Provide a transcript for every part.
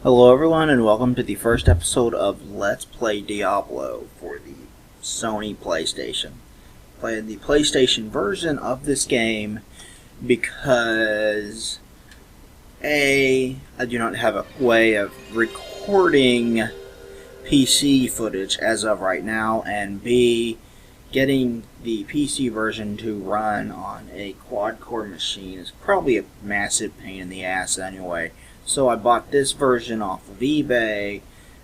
Hello everyone and welcome to the first episode of Let's Play Diablo for the Sony PlayStation. Playing the PlayStation version of this game because A, I do not have a way of recording PC footage as of right now, and B, getting the PC version to run on a quad-core machine is probably a massive pain in the ass anyway. So I bought this version off of eBay,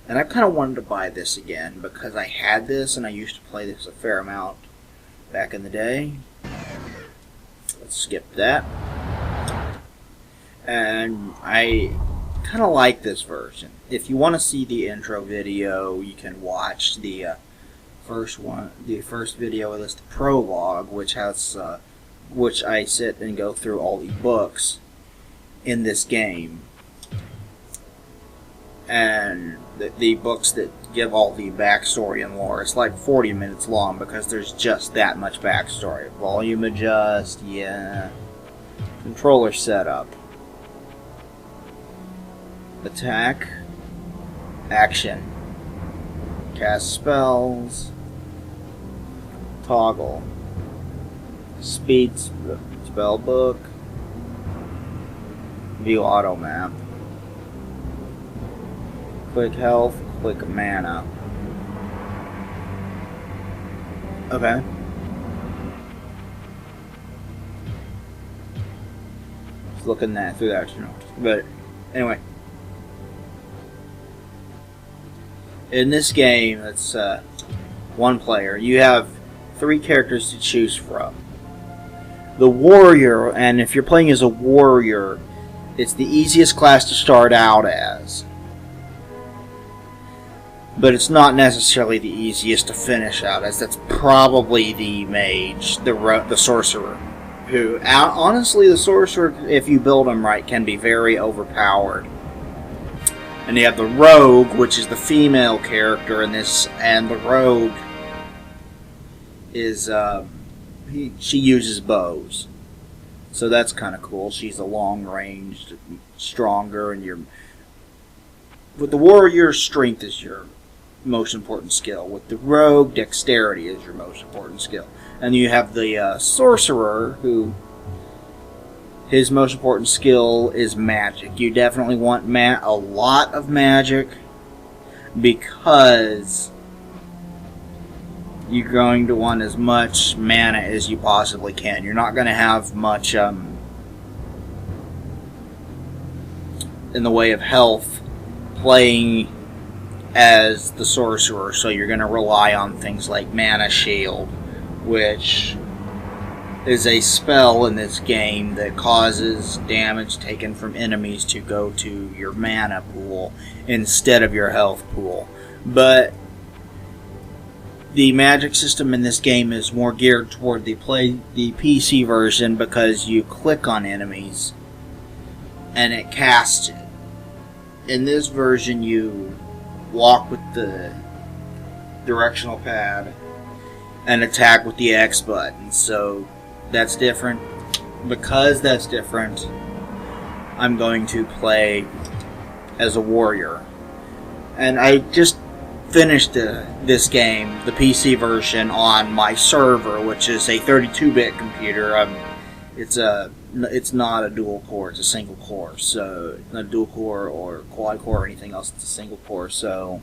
and I kind of wanted to buy this again because I had this and I used to play this a fair amount back in the day. Let's skip that. And I kind of like this version. If you want to see the intro video, you can watch the first video is the prologue, which I sit and go through all the books in this game. And the books that give all the backstory and lore. It's like 40 minutes long because there's just that much backstory. Volume adjust, yeah. Controller setup. Attack. Action. Cast spells. Toggle. Speed spell book. View auto map. Quick health, quick mana. Okay. Just looking through that, but anyway. In this game, it's one player. You have 3 characters to choose from. The warrior, and if you're playing as a warrior, it's the easiest class to start out as. But it's not necessarily the easiest to finish out as. That's probably the mage, the sorcerer. Who, honestly, the sorcerer, if you build him right, can be very overpowered. And you have the rogue, which is the female character in this, and the rogue is, she uses bows. So that's kind of cool. She's a long-ranged, stronger, and with the warrior, strength is your most important skill. With the rogue, dexterity is your most important skill. And you have the sorcerer, who his most important skill is magic. You definitely want a lot of magic because you're going to want as much mana as you possibly can. You're not going to have much in the way of health playing as the sorcerer, so you're going to rely on things like Mana Shield, which is a spell in this game that causes damage taken from enemies to go to your mana pool instead of your health pool. But the magic system in this game is more geared toward the PC version because you click on enemies and it casts it. In this version, you walk with the directional pad and attack with the X button. So that's different. Because that's different, I'm going to play as a warrior. And I just finished this game, the PC version, on my server, which is a 32-bit computer. It's not a dual core, it's a single core. So, not a dual core or quad core or anything else, it's a single core. So,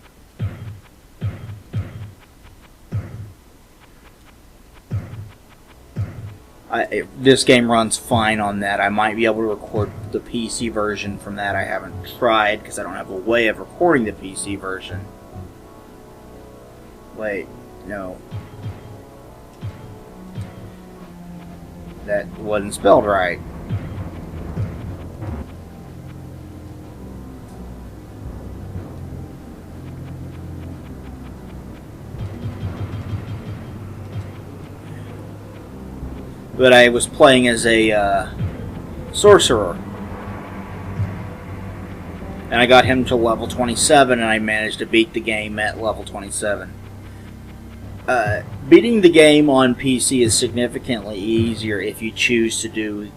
this game runs fine on that. I might be able to record the PC version from that. I haven't tried because I don't have a way of recording the PC version. Wait, no. That wasn't spelled right. But I was playing as a sorcerer. And I got him to level 27, and I managed to beat the game at level 27. Beating the game on PC is significantly easier if you choose to do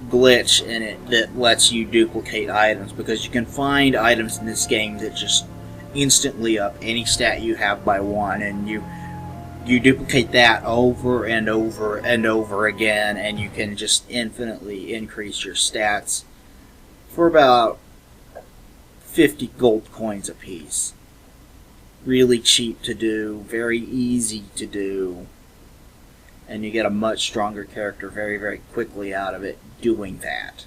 glitch in it that lets you duplicate items, because you can find items in this game that just instantly up any stat you have by 1, and you duplicate that over and over and over again, and you can just infinitely increase your stats for about 50 gold coins a piece. Really cheap to do, very easy to do, and you get a much stronger character very, very quickly out of it doing that.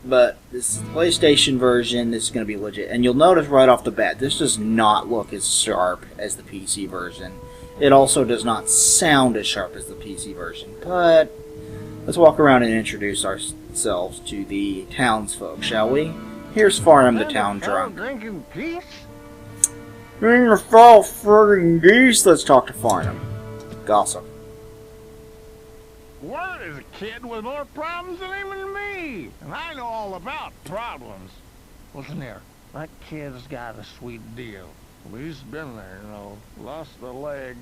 But this PlayStation version, this is going to be legit. And you'll notice right off the bat, this does not look as sharp as the PC version. It also does not sound as sharp as the PC version. But let's walk around and introduce ourselves to the townsfolk, shall we? Here's Farnham the town drunk. Drinking peace? Bring the fall friggin' geese. Let's talk to Farnham. Gossip. What is a kid with more problems than him and me? And I know all about problems. Listen here, that kid's got a sweet deal. Well, he's been there, you know, lost a leg.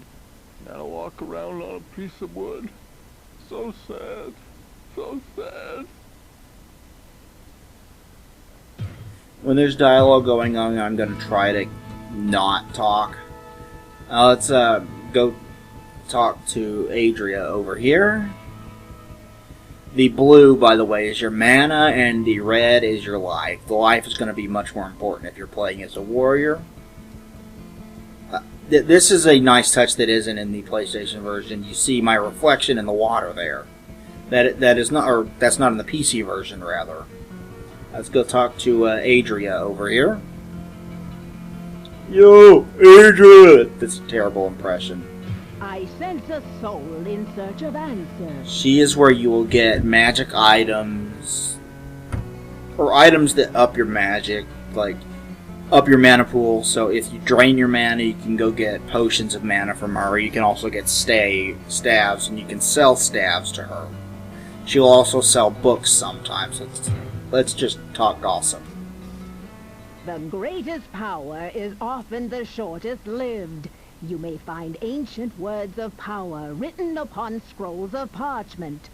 Gotta walk around on a piece of wood. So sad. So sad. When there's dialogue going on, I'm going to try to not talk. Let's go talk to Adria over here. The blue, by the way, is your mana, and the red is your life. The life is going to be much more important if you're playing as a warrior. This is a nice touch that isn't in the PlayStation version. You see my reflection in the water there. That is not, or that's not in the PC version, rather. Let's go talk to Adria over here. Yo, Adria! That's a terrible impression. I sense a soul in search of answers. She is where you will get magic items, or items that up your magic, like up your mana pool. So if you drain your mana, you can go get potions of mana from her. You can also get staves, and you can sell staves to her. She'll also sell books sometimes. Let's just talk gossip. The greatest power is often the shortest lived. You may find ancient words of power written upon scrolls of parchment.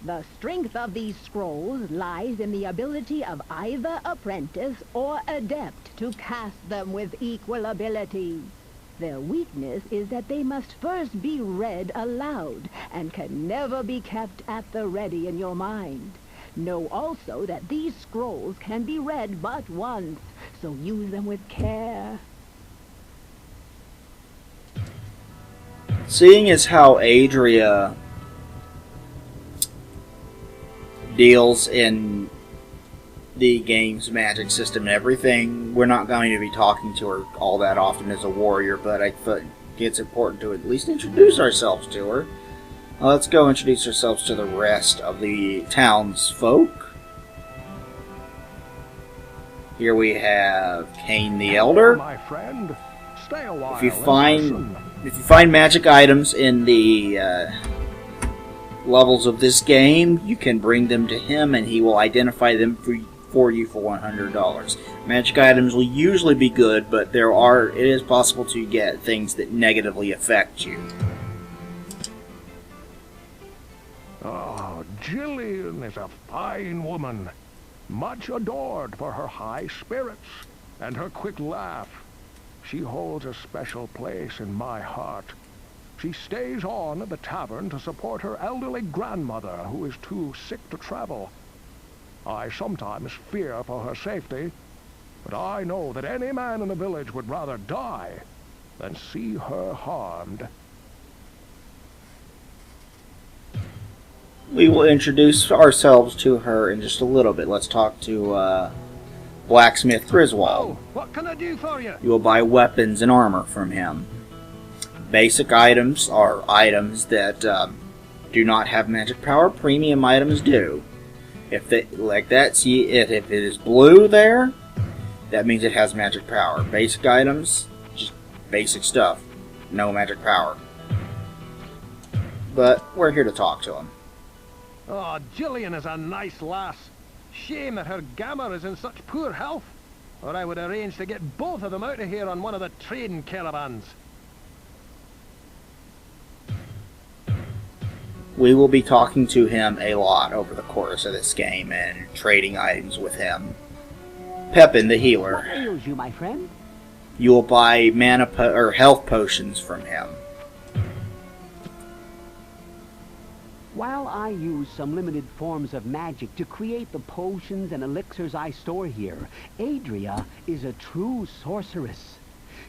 The strength of these scrolls lies in the ability of either apprentice or adept to cast them with equal ability. Their weakness is that they must first be read aloud and can never be kept at the ready in your mind. Know also that these scrolls can be read but once, so use them with care. Seeing as how Adria deals in the game's magic system and everything, we're not going to be talking to her all that often as a warrior, but I think it's important to at least introduce ourselves to her. Let's go introduce ourselves to the rest of the townsfolk. Here we have Cain the Elder. My friend, stay a while. If you find magic items in the levels of this game, you can bring them to him, and he will identify them for you for $100. Magic items will usually be good, but it is possible to get things that negatively affect you. Oh, Jillian is a fine woman, much adored for her high spirits and her quick laugh. She holds a special place in my heart. She stays on at the tavern to support her elderly grandmother, who is too sick to travel. I sometimes fear for her safety, but I know that any man in the village would rather die than see her harmed. We will introduce ourselves to her in just a little bit. Let's talk to Blacksmith Griswold. Oh, what can I do for you? You will buy weapons and armor from him. Basic items are items that do not have magic power. Premium items do. If it is blue there, that means it has magic power. Basic items, just basic stuff. No magic power. But we're here to talk to him. Oh, Jillian is a nice lass. Shame that her gammer is in such poor health, or I would arrange to get both of them out of here on one of the trading caravans. We will be talking to him a lot over the course of this game and trading items with him. Pepin, the healer. What ails you, my friend? You will buy mana or health potions from him. While I use some limited forms of magic to create the potions and elixirs I store here, Adria is a true sorceress.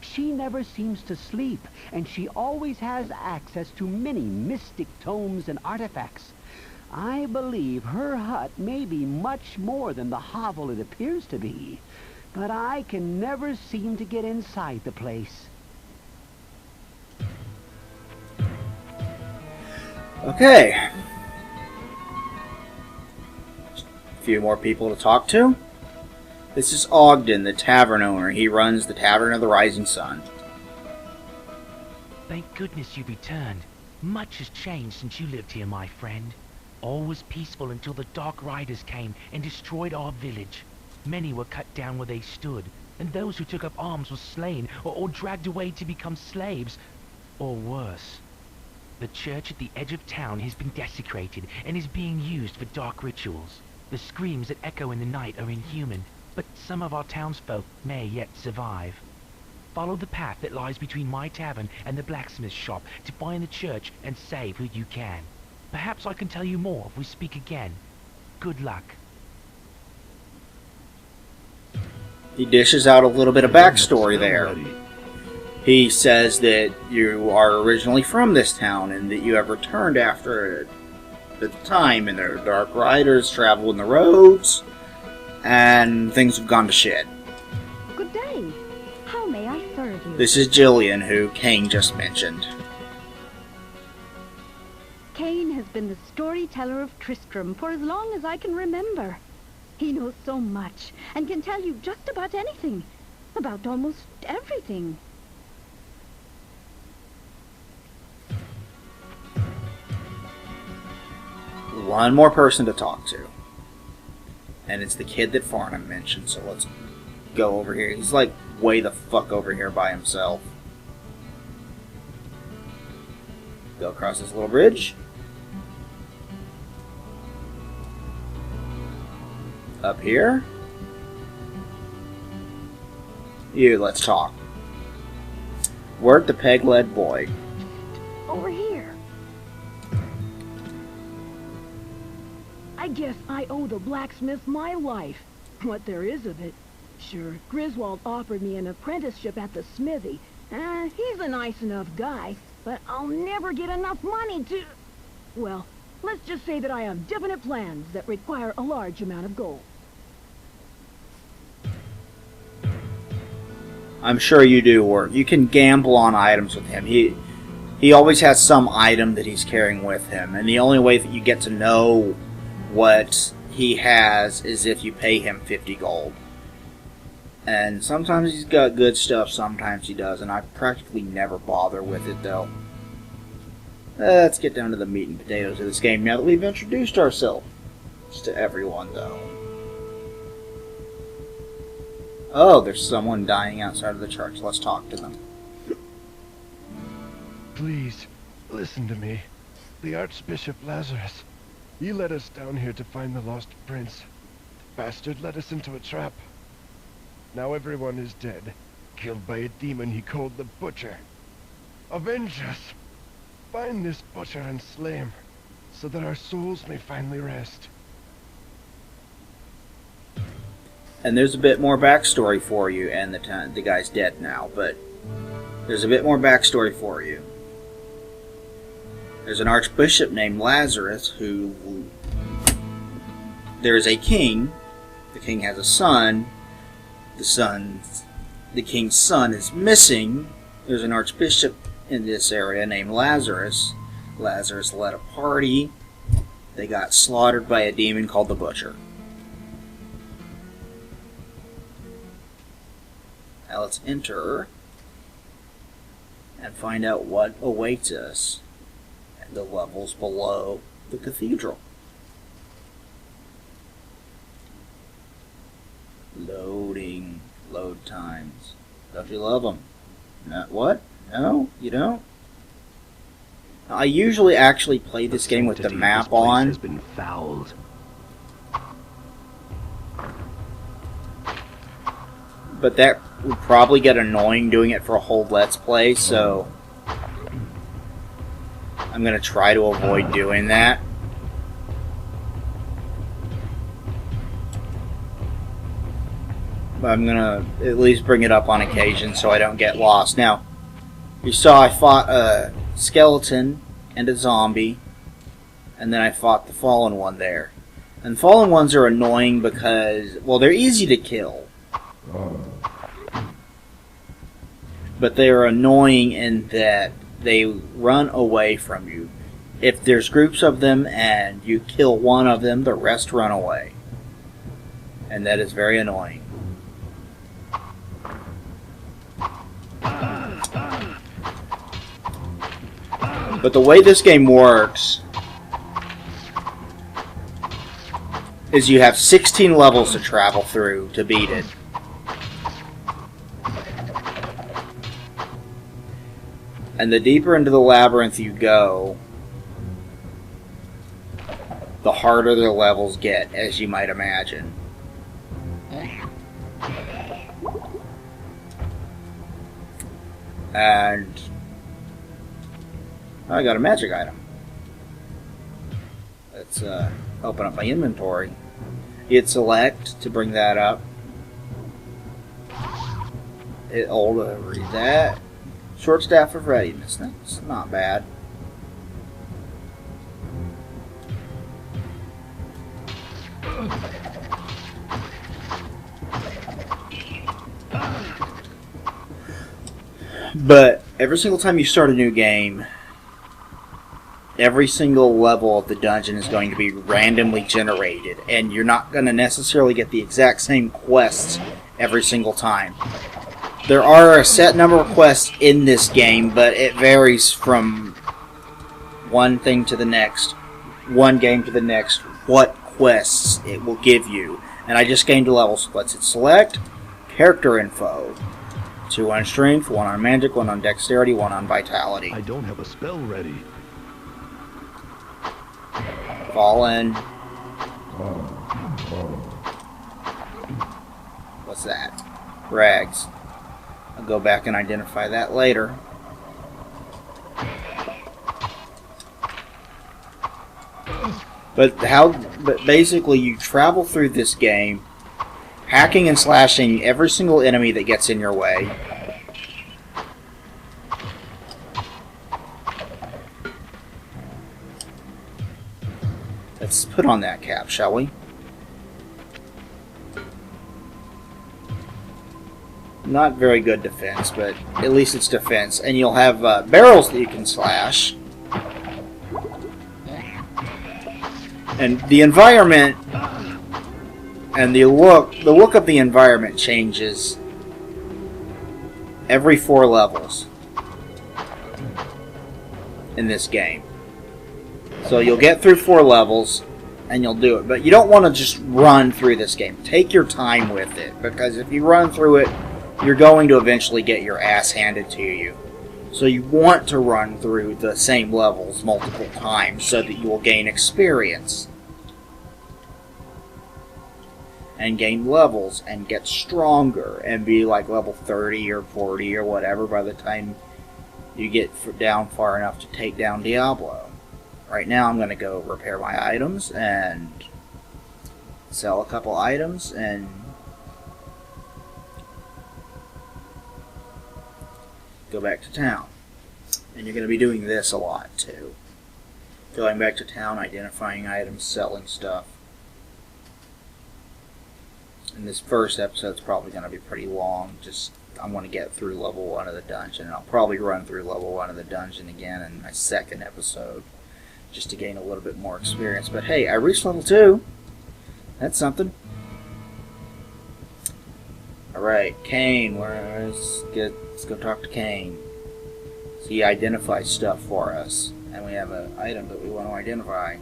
She never seems to sleep, and she always has access to many mystic tomes and artifacts. I believe her hut may be much more than the hovel it appears to be, but I can never seem to get inside the place. Okay. A few more people to talk to. This is Ogden, the tavern owner. He runs the Tavern of the Rising Sun. Thank goodness you returned. Much has changed since you lived here, my friend. All was peaceful until the Dark Riders came and destroyed our village. Many were cut down where they stood, and those who took up arms were slain or dragged away to become slaves, or worse. The church at the edge of town has been desecrated and is being used for dark rituals. The screams that echo in the night are inhuman, but some of our townsfolk may yet survive. Follow the path that lies between my tavern and the blacksmith's shop to find the church and save who you can. Perhaps I can tell you more if we speak again. Good luck. He dishes out a little bit of backstory there. He says that you are originally from this town and that you have returned after it at the time, and there are dark riders traveling the roads, and things have gone to shit. Good day. How may I serve you? This is Jillian, who Kane just mentioned. Kane has been the storyteller of Tristram for as long as I can remember. He knows so much and can tell you just about anything, about almost everything. One more person to talk to. And it's the kid that Farnham mentioned, so let's go over here. He's like way the fuck over here by himself. Go across this little bridge. Up here. You, let's talk. Work the peg-led boy. Over here. I guess I owe the blacksmith my life. What there is of it. Sure, Griswold offered me an apprenticeship at the smithy. He's a nice enough guy, but I'll never get enough money to... Well, let's just say that I have definite plans that require a large amount of gold. I'm sure you do work. You can gamble on items with him. He always has some item that he's carrying with him, and the only way that you get to know what he has is if you pay him 50 gold. And sometimes he's got good stuff, sometimes he doesn't. I practically never bother with it, though. Let's get down to the meat and potatoes of this game now that we've introduced ourselves to everyone, though. Oh, there's someone dying outside of the church. Let's talk to them. Please, listen to me. The Archbishop Lazarus. He led us down here to find the lost prince. The bastard led us into a trap. Now everyone is dead, killed by a demon he called the Butcher. Avenge us! Find this Butcher and slay him, so that our souls may finally rest. And there's a bit more backstory for you, and the guy's dead now, but there's a bit more backstory for you. There's an archbishop named Lazarus who... There is a king. The king has a son. The king's son is missing. There's an archbishop in this area named Lazarus. Lazarus led a party. They got slaughtered by a demon called the Butcher. Now let's enter and find out what awaits us at the levels below the cathedral. Loading. Load times. Don't you love them? What? No? You don't? I usually actually play this game with the map on. Has been fouled. But that would probably get annoying doing it for a whole Let's Play, so I'm going to try to avoid doing that. But I'm going to at least bring it up on occasion so I don't get lost. Now, you saw I fought a skeleton and a zombie, and then I fought the fallen one there. And fallen ones are annoying because, well, they're easy to kill. But they are annoying in that they run away from you. If there's groups of them and you kill one of them, the rest run away. And that is very annoying. But the way this game works is you have 16 levels to travel through to beat it. And the deeper into the labyrinth you go, the harder the levels get, as you might imagine. And I got a magic item. Let's open up my inventory. Hit select to bring that up. Hit hold to read that. Short staff of readiness. That's not bad. But every single time you start a new game, every single level of the dungeon is going to be randomly generated, and you're not going to necessarily get the exact same quests every single time. There are a set number of quests in this game, but it varies from one thing to the next, one game to the next, what quests it will give you. And I just gained a level, so let's hit select, character info. 2 on strength, 1 on magic, 1 on dexterity, 1 on vitality. I don't have a spell ready. Fallen. What's that? Rags. I'll go back and identify that later. But basically you travel through this game, hacking and slashing every single enemy that gets in your way. Let's put on that cap, shall we? Not very good defense, but at least it's defense. And you'll have barrels that you can slash. And the environment and the look of the environment changes every 4 levels in this game. So you'll get through 4 levels and you'll do it. But you don't want to just run through this game. Take your time with it, because if you run through it, you're going to eventually get your ass handed to you. So you want to run through the same levels multiple times so that you will gain experience. And gain levels and get stronger and be like level 30 or 40 or whatever by the time you get down far enough to take down Diablo. Right now I'm going to go repair my items and sell a couple items and go back to town. And you're going to be doing this a lot too. Going back to town, identifying items, selling stuff. And this first episode's probably going to be pretty long. Just, I want to get through level 1 of the dungeon. And I'll probably run through level 1 of the dungeon again in my second episode, just to gain a little bit more experience. But hey, I reached level 2. That's something. Alright, Kane, let's go talk to Kane. So he identifies stuff for us. And we have an item that we want to identify.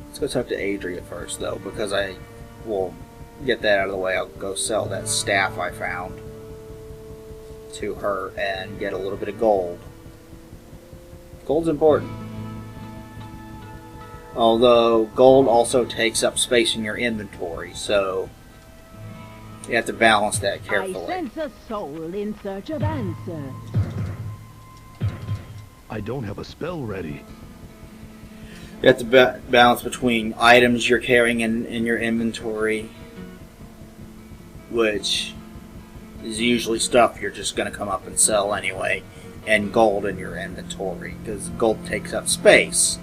Let's go talk to Adria first, though, because I will get that out of the way. I'll go sell that staff I found to her and get a little bit of gold. Gold's important. Although gold also takes up space in your inventory, so you have to balance that carefully. I sense a soul in search of answers. I don't have a spell ready. You have to balance between items you're carrying in your inventory, which is usually stuff you're just going to come up and sell anyway, and gold in your inventory, because gold takes up space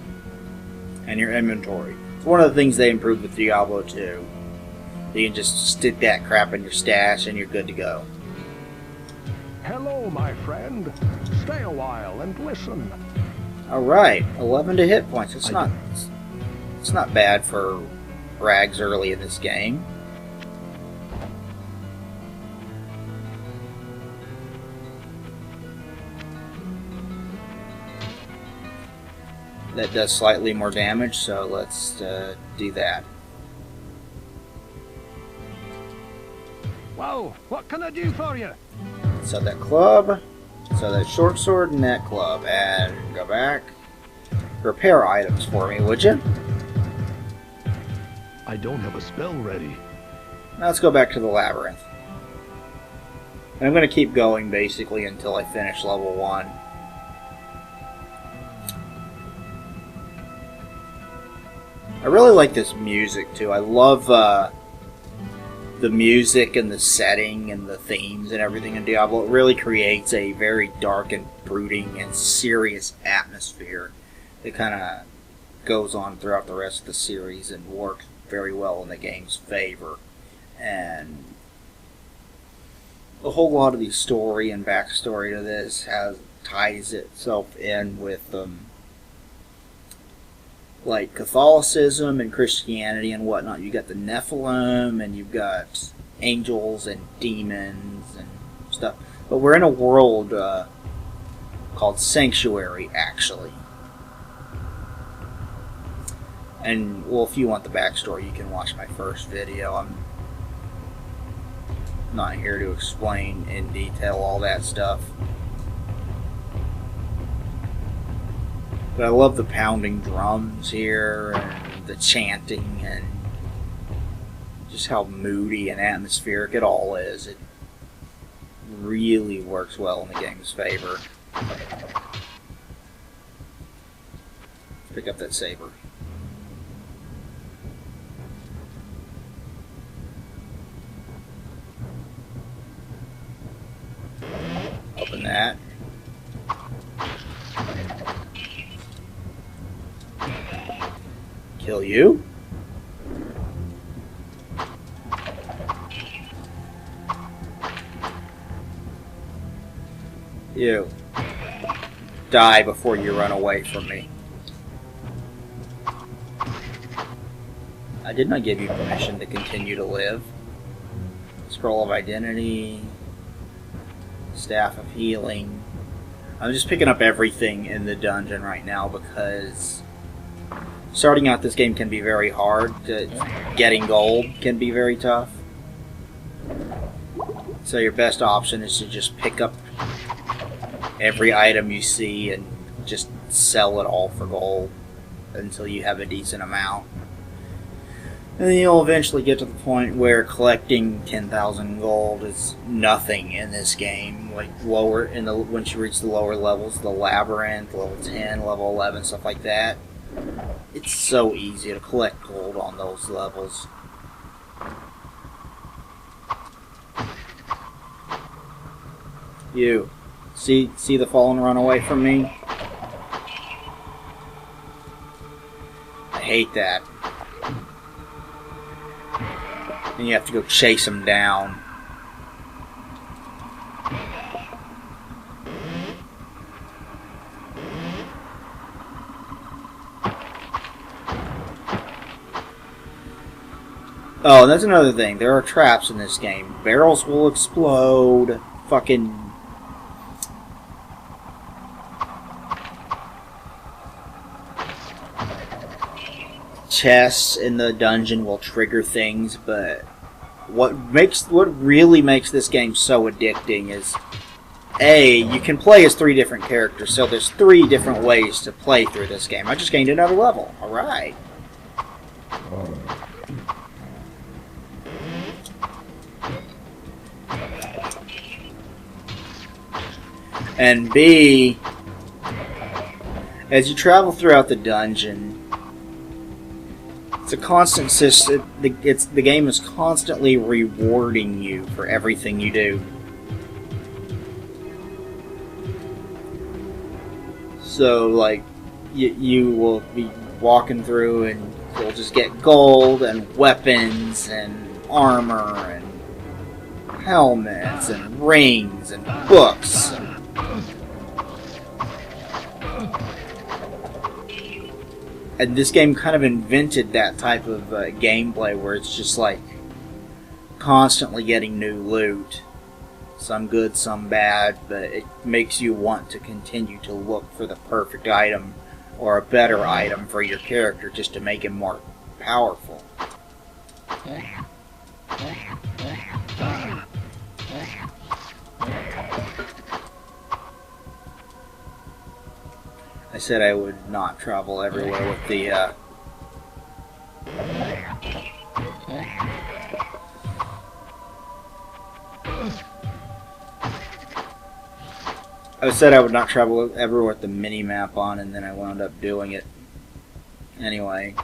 in your inventory. It's one of the things they improved with Diablo 2. You can just stick that crap in your stash and you're good to go. Hello, my friend. Stay a while and listen. Alright, 11 to hit points. It's not bad for rags early in this game. That does slightly more damage, so let's do that. Well, what can I do for you? So that club, so that short sword and that club, and go back. Repair items for me, would you? I don't have a spell ready. Now let's go back to the labyrinth. And I'm going to keep going basically until I finish level 1. I really like this music too. I love the music and the setting and the themes and everything in Diablo. It really creates a very dark and brooding and serious atmosphere that kind of goes on throughout the rest of the series and works very well in the game's favor. And a whole lot of the story and backstory to this ties itself in with like Catholicism and Christianity and whatnot. You got the Nephilim and you've got angels and demons and stuff. But we're in a world called Sanctuary, actually. And, well, if you want the backstory, you can watch my first video. I'm not here to explain in detail all that stuff. But I love the pounding drums here, and the chanting, and just how moody and atmospheric it all is. It really works well in the game's favor. Pick up that saber. Open that. Kill you. You. Die before you run away from me. I did not give you permission to continue to live. Scroll of Identity. Staff of Healing. I'm just picking up everything in the dungeon right now because starting out this game can be very hard. Getting gold can be very tough. So your best option is to just pick up every item you see and just sell it all for gold until you have a decent amount. And then you'll eventually get to the point where collecting 10,000 gold is nothing in this game. Like once you reach the lower levels, the labyrinth, level 10, level 11, stuff like that. It's so easy to collect gold on those levels. You see the fallen run away from me? I hate that. And you have to go chase him down. Oh, and that's another thing. There are traps in this game. Barrels will explode. Fucking chests in the dungeon will trigger things, but what really makes this game so addicting is you can play as 3 different characters, so there's 3 different ways to play through this game. I just gained another level. Alright. And B, as you travel throughout the dungeon, it's a constant system. The game is constantly rewarding you for everything you do. So, like, you will be walking through and you'll just get gold and weapons and armor and helmets and rings and books. And this game kind of invented that type of gameplay where it's just like constantly getting new loot. Some good, some bad, but it makes you want to continue to look for the perfect item or a better item for your character just to make him more powerful. I said I would not travel everywhere with the I said I would not travel everywhere with the mini-map on, and then I wound up doing it anyway.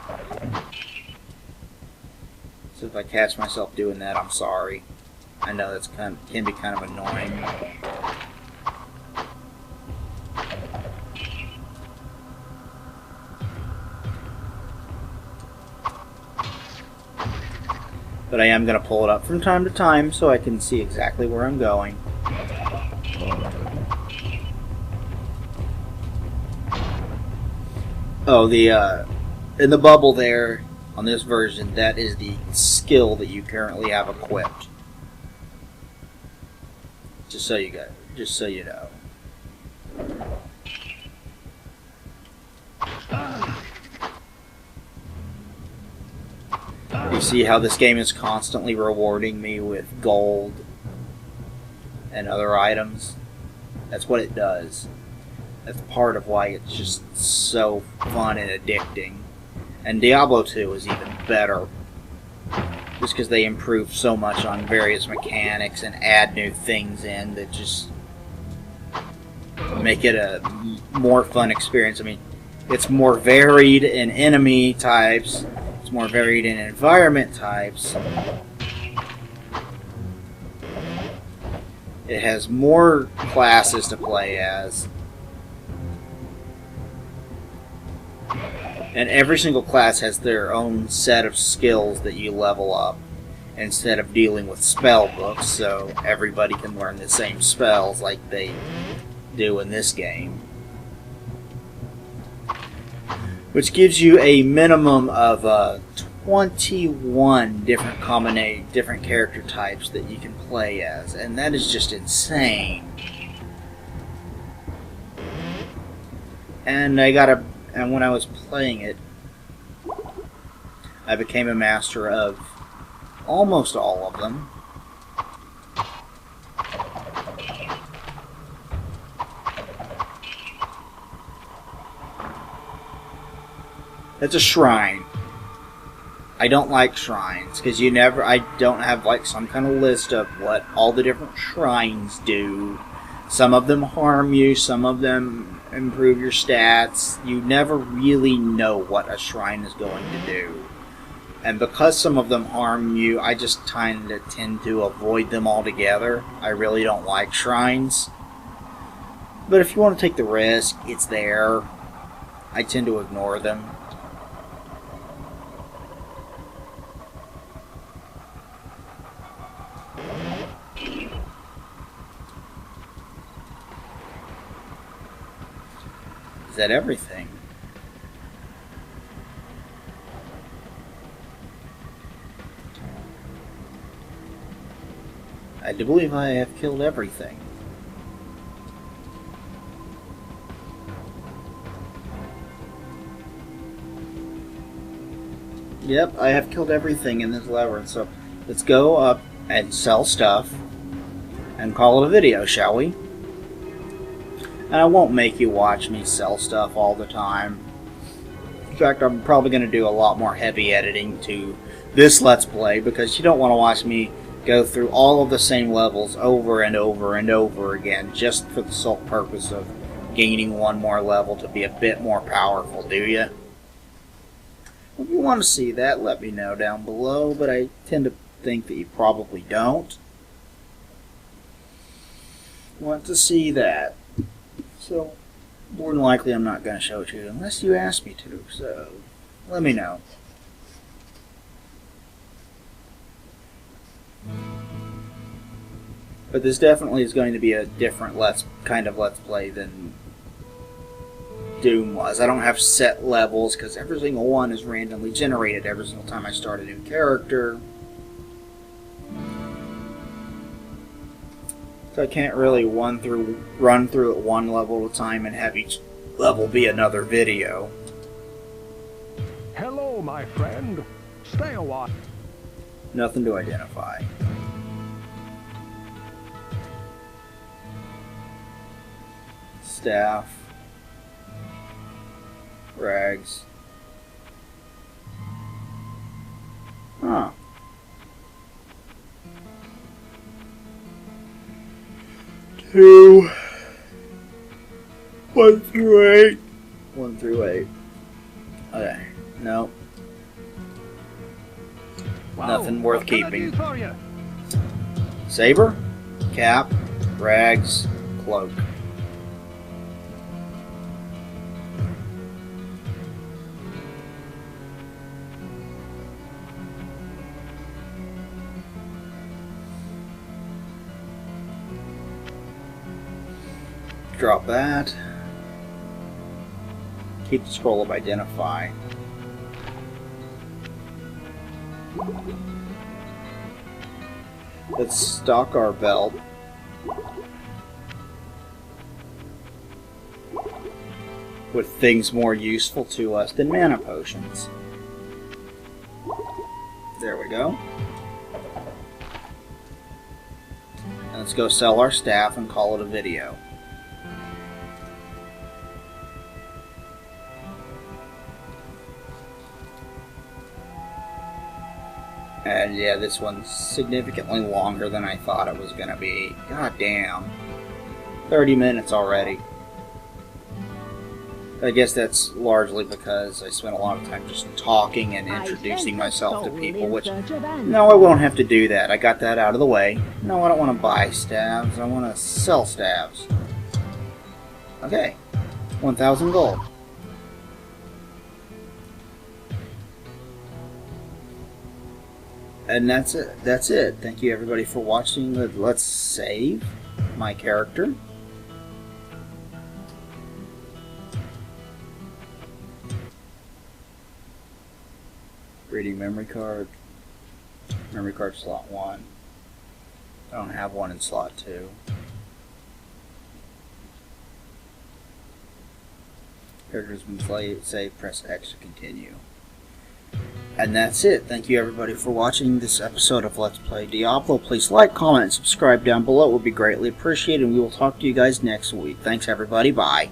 So if I catch myself doing that, I'm sorry. I know that's can be kind of annoying. But I am going to pull it up from time to time so I can see exactly where I'm going. Oh, in the bubble there, on this version, that is the skill that you currently have equipped. Just so you know. You see how this game is constantly rewarding me with gold and other items? That's what it does. That's part of why it's just so fun and addicting. And Diablo 2 is even better. Just because they improve so much on various mechanics and add new things in that just make it a more fun experience. I mean, it's more varied in enemy types. It's more varied in environment types. It has more classes to play as. And every single class has their own set of skills that you level up instead of dealing with spell books, so everybody can learn the same spells like they do in this game. Which gives you a minimum of 21 different character types that you can play as, and that is just insane. And when I was playing it, I became a master of almost all of them. That's a shrine. I don't like shrines, because I don't have like some kind of list of what all the different shrines do. Some of them harm you, some of them improve your stats. You never really know what a shrine is going to do. And because some of them harm you, I just tend to avoid them altogether. I really don't like shrines. But if you want to take the risk, it's there. I tend to ignore them. Is that everything? I do believe I have killed everything. Yep, I have killed everything in this labyrinth, so let's go up and sell stuff and call it a video, shall we? And I won't make you watch me sell stuff all the time. In fact, I'm probably going to do a lot more heavy editing to this Let's Play, because you don't want to watch me go through all of the same levels over and over and over again just for the sole purpose of gaining one more level to be a bit more powerful, do you? If you want to see that, let me know down below, but I tend to think that you probably don't want to see that. So, more than likely I'm not going to show it to you unless you ask me to, so let me know. But this definitely is going to be a different kind of Let's Play than Doom was. I don't have set levels because every single one is randomly generated every single time I start a new character. So I can't really run through it one level at a time and have each level be another video. Hello, my friend. Stay a while. Nothing to identify. Staff. Rags. Huh. Two. 1 through 8. 1 through 8. Okay. Nope. Wow, Nothing worth what can I keeping. do for you? Saber, cap, rags, cloak. Drop that. Keep the scroll of identify. Let's stock our belt. With things more useful to us than mana potions. There we go. And let's go sell our staff and call it a video. And yeah, this one's significantly longer than I thought it was going to be. God damn. 30 minutes already. I guess that's largely because I spent a lot of time just talking and introducing myself to people, which... No, I won't have to do that. I got that out of the way. No, I don't want to buy stabs. I want to sell stabs. Okay. 1,000 gold. And that's it. That's it. Thank you everybody for watching. Let's save my character. Reading memory card. Memory card slot 1. I don't have one in slot 2. Character's been saved. Press X to continue. And that's it. Thank you everybody for watching this episode of Let's Play Diablo. Please like, comment, and subscribe down below. It would be greatly appreciated. And we will talk to you guys next week. Thanks everybody. Bye.